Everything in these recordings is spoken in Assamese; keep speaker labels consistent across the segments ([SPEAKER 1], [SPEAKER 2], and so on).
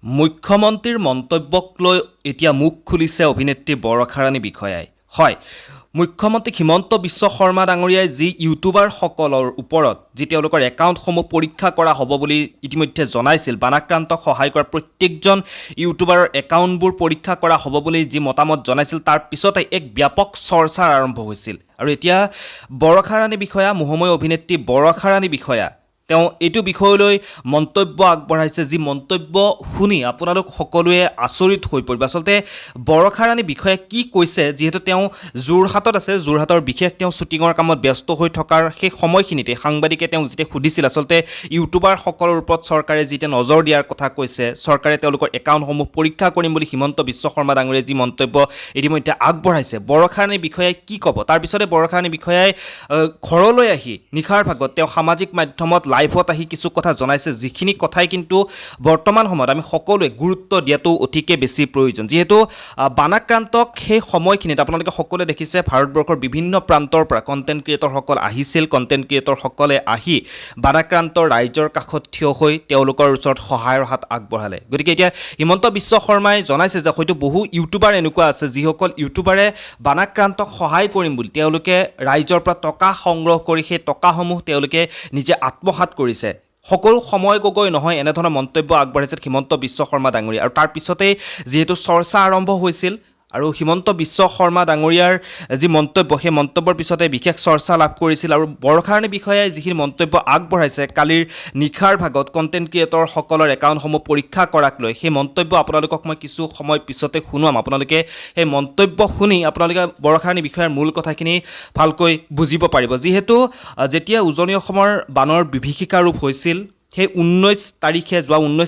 [SPEAKER 1] মুখ্যমন্ত্ৰীৰ মন্তব্যক লৈ এতিয়া মুখ খুলিছে অভিনেত্ৰী বৰষা ৰাণী বিষয়াই। হয়, মুখ্যমন্ত্ৰী হিমন্ত বিশ্ব শৰ্মা ডাঙৰীয়াই যি ইউটিউবাৰসকলৰ ওপৰত যি তেওঁলোকৰ একাউণ্টসমূহ পৰীক্ষা কৰা হ'ব বুলি ইতিমধ্যে জনাইছিল, বানাক্ৰান্তক সহায় কৰা প্ৰত্যেকজন ইউটিউবাৰৰ একাউণ্টবোৰ পৰীক্ষা কৰা হ'ব বুলি যি মতামত জনাইছিল, তাৰ পিছতে এক ব্যাপক চৰ্চাৰ আৰম্ভ হৈছিল। আৰু এতিয়া বৰষা ৰাণী বিষয়া, মোহময় অভিনেত্ৰী বৰষা ৰাণী বিষয়া তেওঁ এইটো বিষয়লৈ মন্তব্য আগবঢ়াইছে, যি মন্তব্য শুনি আপোনালোক সকলোৱে আচৰিত হৈ পৰিব। আচলতে বৰষা ৰাণী বিষয়াই কি কৈছে, যিহেতু তেওঁ যোৰহাটত আছে, যোৰহাটৰ বিশেষ তেওঁ শ্বুটিঙৰ কামত ব্যস্ত হৈ থকাৰ সেই সময়খিনিতে সাংবাদিকে তেওঁক যেতিয়া সুধিছিল আচলতে ইউটিউবাৰসকলৰ ওপৰত চৰকাৰে যেতিয়া নজৰ দিয়াৰ কথা কৈছে, চৰকাৰে তেওঁলোকৰ একাউণ্টসমূহ পৰীক্ষা কৰিম বুলি হিমন্ত বিশ্ব শৰ্মা ডাঙৰীয়াই যি মন্তব্য ইতিমধ্যে আগবঢ়াইছে, বৰষা ৰাণী বিষয়াই কি ক'ব? তাৰপিছতে বৰষা ৰাণী বিষয়াই ঘৰলৈ আহি নিশাৰ ভাগত তেওঁ সামাজিক মাধ্যমত লাইভত আহি কিছু কথা জনাইছে, যিখিনি কথাই কিন্তু বৰ্তমান সময়ত আমি সকলোৱে গুৰুত্ব দিয়াটো অতিকে বেছি প্ৰয়োজন। যিহেতু বানাক্ৰান্তক সেই সময়খিনিত আপোনালোকে সকলোৱে দেখিছে, ভাৰতবৰ্ষৰ বিভিন্ন প্ৰান্তৰ পৰা কণ্টেণ্ট ক্ৰিয়েটৰসকল আহিছিল, কণ্টেণ্ট ক্ৰিয়েটৰসকলে আহি বানাক্ৰান্তৰ ৰাইজৰ কাষত থিয় হৈ তেওঁলোকৰ ওচৰত সহায়ৰ হাত আগবঢ়ালে। গতিকে এতিয়া হিমন্ত বিশ্ব শৰ্মাই জনাইছে যে হয়তো বহু ইউটিউবাৰ এনেকুৱা আছে, যিসকল ইউটিউবাৰে বানাক্ৰান্তক সহায় কৰিম বুলি তেওঁলোকে ৰাইজৰ পৰা টকা সংগ্ৰহ কৰি সেই টকাসমূহ তেওঁলোকে নিজে আত্মসাৎ কৰিছে। সকলো সময় গগৈ নহয়, এনেধৰণৰ মন্তব্য আগবঢ়াইছিল হিমন্ত বিশ্ব শৰ্মা ডাঙৰীয়া। আৰু তাৰ পিছতেই যিহেতু চৰ্চা আৰম্ভ হৈছিল আৰু হিমন্ত বিশ্ব শৰ্মা ডাঙৰীয়াৰ যি মন্তব্য, সেই মন্তব্যৰ পিছতে বিশেষ চৰ্চা লাভ কৰিছিল। আৰু বৰষা ৰাণী বিষয়াই যিখিনি মন্তব্য আগবঢ়াইছে কালিৰ নিশাৰ ভাগত কণ্টেণ্ট ক্ৰিয়েটৰসকলৰ একাউণ্টসমূহ পৰীক্ষা কৰাক লৈ, সেই মন্তব্য আপোনালোকক মই কিছু সময় পিছতে শুনাম। আপোনালোকে সেই মন্তব্য শুনি আপোনালোকে বৰষা ৰাণী বিষয়াৰ মূল কথাখিনি ভালকৈ বুজিব পাৰিব। যিহেতু যেতিয়া উজনি অসমৰ বানৰ বিভীষিকা ৰূপ হৈছিল, সেই 19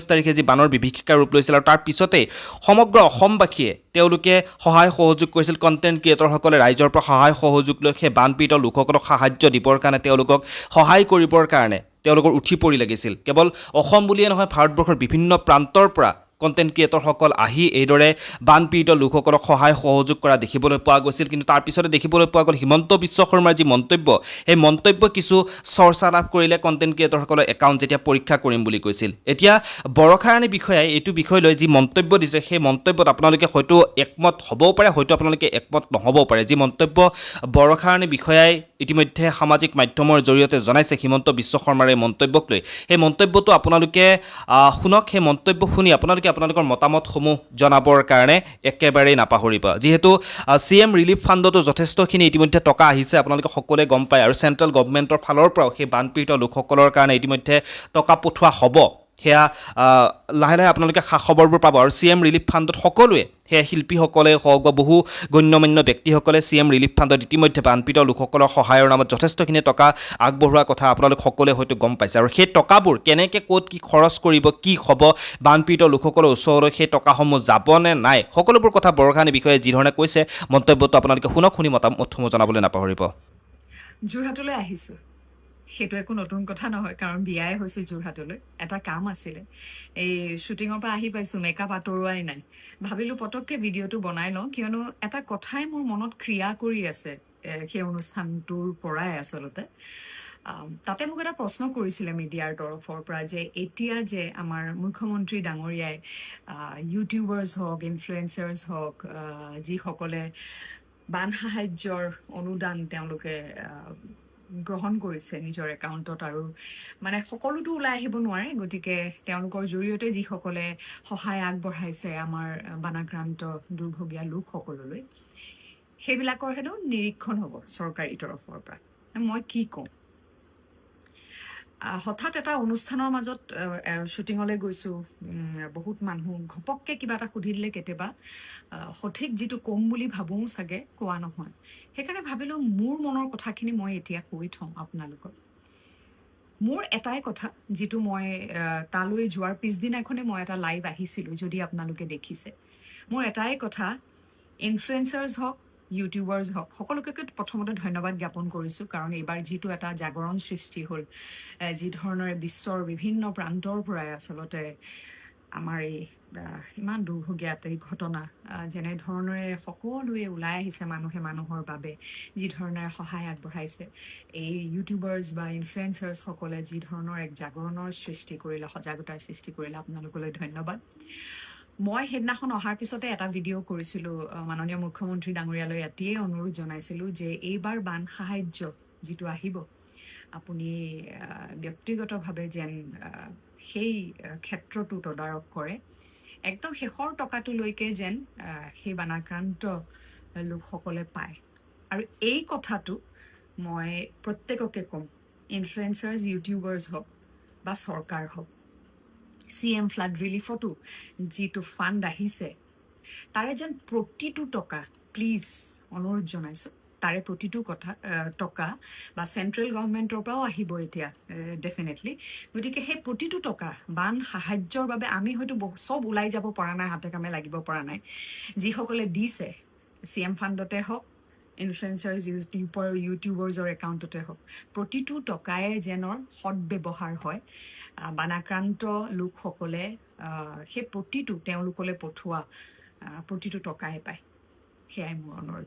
[SPEAKER 1] তাৰিখে যি বানৰ বিভীষিকা ৰূপ লৈছিল, আৰু তাৰ পিছতেই সমগ্ৰ অসমবাসীয়ে তেওঁলোকে সহায় সহযোগ কৰিছিল। কণ্টেণ্ট ক্ৰিয়েটৰসকলে ৰাইজৰ পৰা সহায় সহযোগ লৈ সেই বানপীড়িত লোকসকলক সাহায্য দিবৰ কাৰণে, তেওঁলোকক সহায় কৰিবৰ কাৰণে তেওঁলোকৰ উঠি পৰি লাগিছিল। কেৱল অসম বুলিয়ে নহয়, ভাৰতবৰ্ষৰ বিভিন্ন প্ৰান্তৰ পৰা কণ্টেণ্ট ক্ৰিয়েটৰসকল আহি এইদৰে বানপীড়িত লোকসকলক সহায় সহযোগ কৰা দেখিবলৈ পোৱা গৈছিল। কিন্তু তাৰ পিছতে দেখিবলৈ পোৱা গ'ল হিমন্ত বিশ্ব শৰ্মাৰ যি মন্তব্য, সেই মন্তব্য কিছু চৰ্চা লাভ কৰিলে কণ্টেণ্ট ক্ৰিয়েটৰসকলৰ একাউণ্ট যেতিয়া পৰীক্ষা কৰিম বুলি কৈছিল। এতিয়া বৰষা ৰাণী বিষয়াই এইটো বিষয় লৈ যি মন্তব্য দিছে, সেই মন্তব্যত আপোনালোকে হয়তো একমত হ'বও পাৰে, হয়তো আপোনালোকে একমত নহ'বও পাৰে। যি মন্তব্য বৰষা ৰাণী বিষয়াই ইতিমধ্যে সামাজিক মাধ্যমৰ জৰিয়তে জনাইছে হিমন্ত বিশ্ব শৰ্মাৰ এই মন্তব্যক লৈ, সেই মন্তব্যটো আপোনালোকে শুনক। সেই মন্তব্য শুনি আপোনালোকৰ মতামতসমূহ জনাবৰ কাৰণে একেবাৰেই নাপাহৰিব। যিহেতু CM ৰিলিফ ফাণ্ডতো যথেষ্টখিনি ইতিমধ্যে টকা আহিছে, আপোনালোকে সকলোৱে গম পায়, আৰু চেণ্ট্ৰেল গভমেণ্টৰ ফালৰ পৰাও সেই বানপীড়িত লোকসকলৰ কাৰণে ইতিমধ্যে টকা পঠোৱা হ'ব। সেয়া লাহে লাহে আপোনালোকে খা খবৰবোৰ পাব। আৰু CM ৰিলিফ ফাণ্ডত সকলোৱে, সেয়া শিল্পীসকলে হওক বা বহু গণ্যমান্য ব্যক্তিসকলে CM ৰিলিফ ফাণ্ডত ইতিমধ্যে বানপীড়িত লোকসকলৰ সহায়ৰ নামত যথেষ্টখিনি টকা আগবঢ়োৱা কথা আপোনালোক সকলোৱে হয়তো গম পাইছে। আৰু সেই টকাবোৰ কেনেকৈ ক'ত কি খৰচ কৰিব, কি হ'ব, বানপীড়িত লোকসকলৰ ওচৰলৈ সেই টকাসমূহ যাবনে নাই, সকলোবোৰ কথা বৰষা ৰাণী বিষয়ে যিধৰণে কৈছে, মন্তব্যটো আপোনালোকে শুনি মতামতসমূহ জনাবলৈ নাপাহৰিব।
[SPEAKER 2] যোৰহাটলৈ আহিছোঁ, সেইটো একো নতুন কথা নহয়, কাৰণ বিয়াই হৈছিল যোৰহাটলৈ। এটা কাম আছিলে, এই শ্বুটিঙৰ পৰা আহি পাইছোঁ, মেকআপ আঁতৰোৱাই নাই। ভাবিলোঁ পটককৈ ভিডিঅ'টো বনাই লওঁ, কিয়নো এটা কথাই মোৰ মনত ক্ৰিয়া কৰি আছে সেই অনুষ্ঠানটোৰ পৰাই আচলতে। তাতে মোক এটা প্ৰশ্ন কৰিছিলে মিডিয়াৰ তৰফৰ পৰা, যে এতিয়া যে আমাৰ মুখ্যমন্ত্ৰী ডাঙৰীয়াই ইউটিউবাৰ্ছ হওক, ইনফ্লুৱেঞ্চাৰ্ছ হওক, যিসকলে বান সাহায্যৰ অনুদান তেওঁলোকে গ্ৰহণ কৰিছে নিজৰ একাউণ্টত, আৰু মানে সকলোতো ওলাই আহিব নোৱাৰে, গতিকে তেওঁলোকৰ জৰিয়তে যিসকলে সহায় আগবঢ়াইছে আমাৰ বানাক্ৰান্ত দুৰ্ভগীয়া লোকসকললৈ, সেইবিলাকৰ হেনো নিৰীক্ষণ হ'ব চৰকাৰী তৰফৰ পৰা। মই কি কওঁ, হঠাৎ এটা অনুষ্ঠানৰ মাজত শ্বুটিঙলৈ গৈছোঁ, বহুত মানুহ ঘপককৈ কিবা এটা সুধি দিলে, কেতিয়াবা সঠিক যিটো ক'ম বুলি ভাবোঁ চাগে কোৱা নহয়। সেইকাৰণে ভাবিলোঁ মোৰ মনৰ কথাখিনি মই এতিয়া কৈ থওঁ আপোনালোকক। মোৰ এটাই কথা, যিটো মই তালৈ যোৱাৰ পিছদিনাখনে মই এটা লাইভ আহিছিলোঁ, যদি আপোনালোকে দেখিছে। মোৰ এটাই কথা, ইনফ্লুৱেঞ্চাৰ্ছ হওক, ইউটিউবাৰ্ছ হওক, সকলোকে প্ৰথমতে ধন্যবাদ জ্ঞাপন কৰিছোঁ, কাৰণ এইবাৰ যিটো এটা জাগৰণ সৃষ্টি হ'ল, যি ধৰণেৰে বিশ্বৰ বিভিন্ন প্ৰান্তৰ পৰাই আচলতে আমাৰ এই ইমান দুৰ্ভগীয়া এই ঘটনা যেনেধৰণেৰে সকলোৱে ওলাই আহিছে মানুহে মানুহৰ বাবে যি ধৰণেৰে সহায় আগবঢ়াইছে এই ইউটিউবাৰ্ছ বা ইনফ্লুৱেঞ্চাৰ্ছসকলে যি ধৰণৰ এক জাগৰণৰ সৃষ্টি কৰিলে সজাগতাৰ সৃষ্টি কৰিলে আপোনালোকলৈ ধন্যবাদ মই সেইদিনাখন অহাৰ পিছতে এটা ভিডিঅ' কৰিছিলোঁ মাননীয় মুখ্যমন্ত্ৰী ডাঙৰীয়ালৈ এতিয়াই অনুৰোধ জনাইছিলোঁ যে এইবাৰ বান সাহাৰ্য যিটো আহিব আপুনি ব্যক্তিগতভাৱে যেন সেই ক্ষেত্ৰটো তদাৰক কৰে একদম শেষৰ টকাটোলৈকে যেন সেই বানাক্ৰান্ত লোকসকলে পায় আৰু এই কথাটো মই প্ৰত্যেককে ক'ম ইনফ্লুৱেঞ্চাৰ্ছ ইউটিউবাৰ্ছ হওক বা চৰকাৰ হওক CM ফ্লাড ৰিলিফতো যিটো ফাণ্ড আহিছে তাৰে যেন প্ৰতিটো টকা প্লিজ অনুৰোধ জনাইছোঁ তাৰে প্ৰতিটো টকা বা চেণ্ট্ৰেল গভৰ্ণমেণ্টৰ পৰাও আহিব এতিয়া ডেফিনেটলি গতিকে সেই প্ৰতিটো টকা বান সাহাৰ্যৰ বাবে আমি হয়তো চব ওলাই যাব পৰা নাই হাতে কামে লাগিব পৰা নাই যিসকলে দিছে CM ফাণ্ডতে হওক ইনফ্লুৱেঞ্চাৰ্ছ ইউটিউবাৰ্ছৰ একাউণ্টতে হওক প্ৰতিটো টকাই যেনৰ সদব্যৱহাৰ হয় বানাক্ৰান্ত লোকসকলে সেই প্ৰতিটো তেওঁলোকলৈ পঠোৱা প্ৰতিটো টকাই পায় সেয়াই মোৰ অনুৰোধ